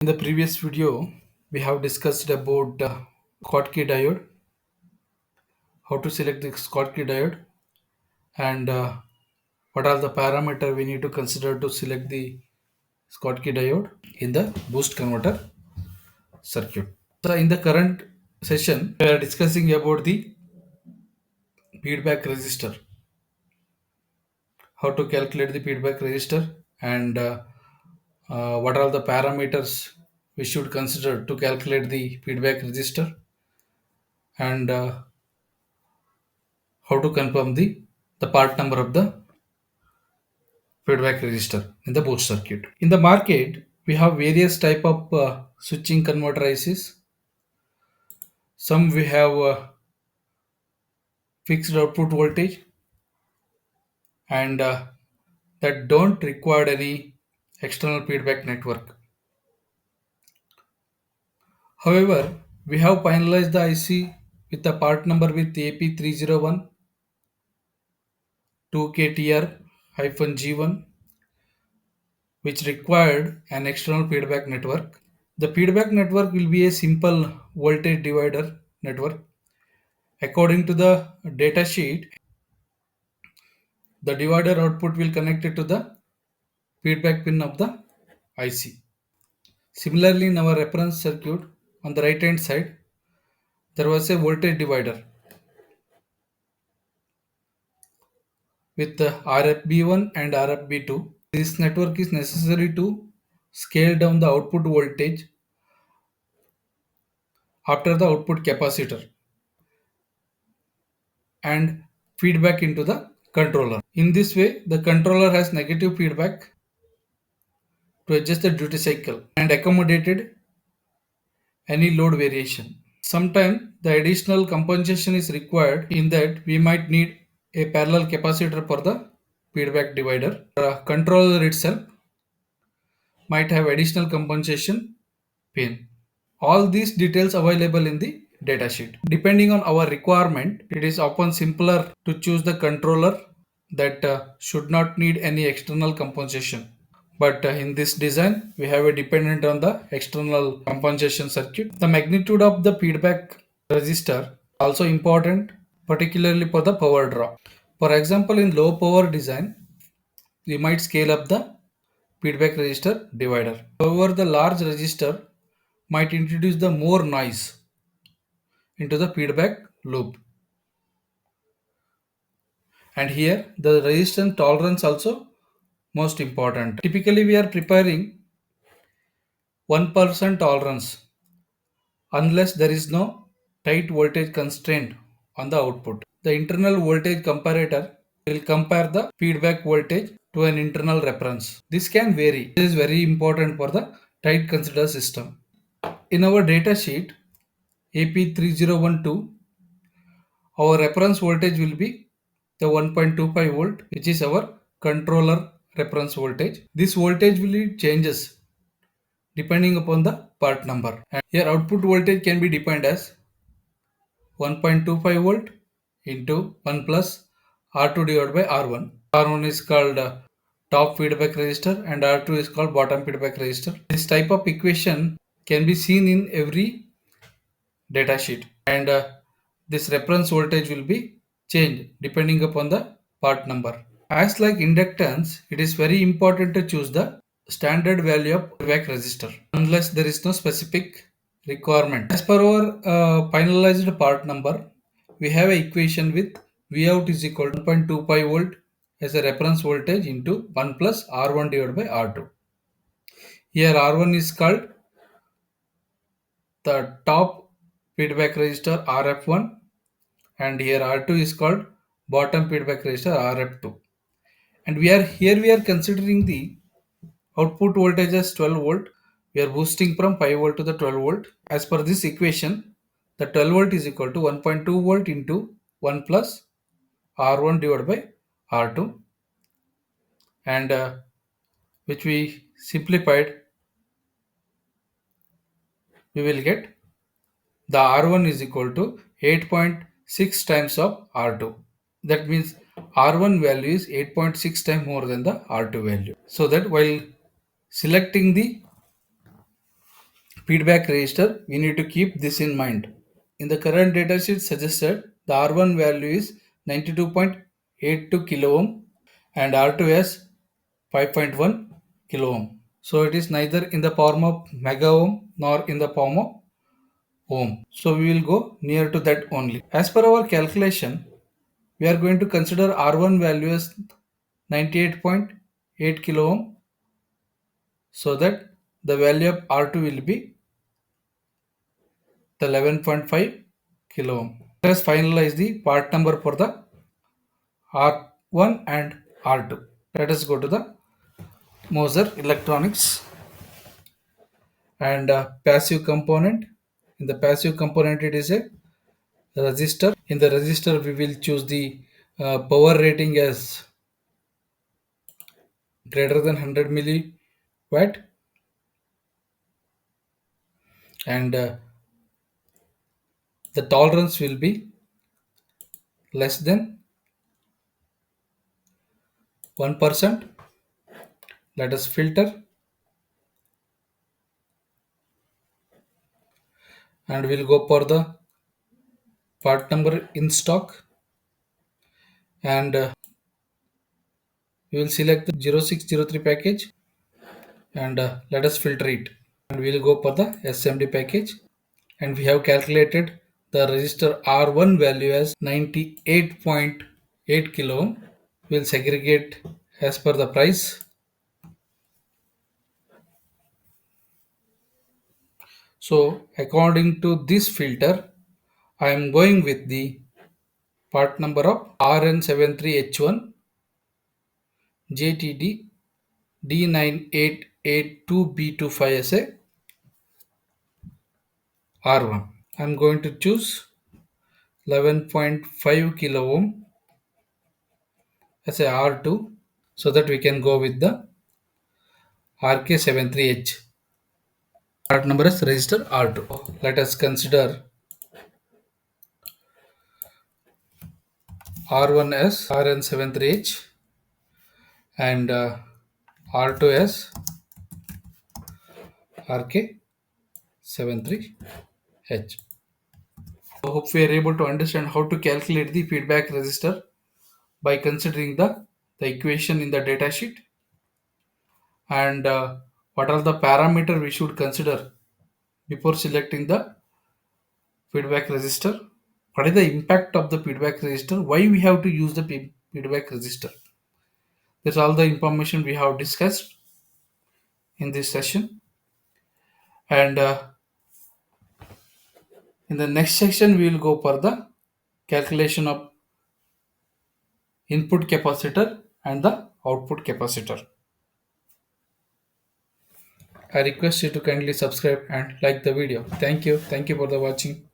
In the previous video, we have discussed about Schottky diode, how to select the Schottky diode, and what are the parameter we need to consider to select the Schottky diode in the boost converter circuit. So, in the current session, we are discussing about the feedback resistor, how to calculate the feedback resistor, and what are the parameters we should consider to calculate the feedback resistor, and how to confirm the part number of the feedback resistor in the boost circuit. In the market, we have various type of switching converter ICs. Some we have fixed output voltage and that don't require any external feedback network. However, we have finalized the IC with the part number with AP301 2KTR-G1 which required an external feedback network. The feedback network will be a simple voltage divider network. According to the data sheet, the divider output will connect it to the feedback pin of the IC. Similarly, in our reference circuit, on the right hand side, there was a voltage divider with the RFB1 and RFB2. This network is necessary to scale down the output voltage after the output capacitor and feedback into the controller. In this way, the controller has negative feedback to adjust the duty cycle and accommodated any load variation. Sometimes the additional compensation is required in that we might need a parallel capacitor for the feedback divider. The controller itself might have additional compensation pin. All these details available in the datasheet. Depending on our requirement, it is often simpler to choose the controller that should not need any external compensation. But in this design, we have a dependent on the external compensation circuit. The magnitude of the feedback resistor also important, particularly for the power draw. For example, in low power design, we might scale up the feedback resistor divider. However, the large resistor might introduce the more noise into the feedback loop. And here the resistance tolerance also most important. Typically we are preparing 1% tolerance unless there is no tight voltage constraint on the output. The internal voltage comparator will compare the feedback voltage to an internal reference. This can vary. This is very important for the tight consider system. In our data sheet AP3012, our reference voltage will be the 1.25 volt, which is our controller reference voltage. This voltage will changes depending upon the part number. And here output voltage can be defined as 1.25 volt into 1 plus R2 divided by R1. R1 is called top feedback resistor and R2 is called bottom feedback resistor. This type of equation can be seen in every datasheet and this reference voltage will be changed depending upon the part number. As like inductance, it is very important to choose the standard value of feedback resistor unless there is no specific requirement. As per our finalized part number, we have an equation with V out is equal to 1.25 volt as a reference voltage into 1 plus R1 divided by R2. Here R1 is called the top feedback resistor RF1 and here R2 is called bottom feedback resistor RF2. And we are considering the output voltage as 12 volt. We are boosting from 5 volt to the 12 volt. As per this equation, the 12 volt is equal to 1.2 volt into 1 plus R1 divided by R2 and which we simplified, we will get the R1 is equal to 8.6 times of R2. That means R1 value is 8.6 times more than the R2 value. So that while selecting the feedback register, we need to keep this in mind. In the current datasheet suggested, the R1 value is 92.82 kilo ohm and R2 has 5.1 kilo ohm. So it is neither in the form of mega ohm nor in the form of ohm. So we will go near to that only. As per our calculation, we are going to consider R1 value as 98.8 kilo ohm, so that the value of R2 will be the 11.5 kilo ohm. Let us finalize the part number for the R1 and R2. Let us go to the Moser electronics and passive component. In the passive component, it is a resistor. In the resistor, we will choose the power rating as greater than 100 milliwatt, and the tolerance will be less than 1%. Let us filter and we'll go for the part number in stock, and we will select the 0603 package, and let us filter it, and we'll go for the SMD package, and we have calculated the resistor R1 value as 98.8 kilo ohm. We'll segregate as per the price. So according to this filter, I am going with the part number of RN73H1 JTD D9882B25 as a R1. I am going to choose 11.5 kilo ohm as a R2, so that we can go with the RK73H. Part number is resistor R2. Let us consider R1 as RN73H and R2 as RK73H. I hope we are able to understand how to calculate the feedback resistor by considering the equation in the datasheet, and what are the parameter we should consider before selecting the feedback resistor. What is the impact of the feedback resistor? Why we have to use the feedback resistor? That's all the information we have discussed in this session. And in the next section, we will go for the calculation of input capacitor and the output capacitor. I request you to kindly subscribe and like the video. Thank you. Thank you for the watching.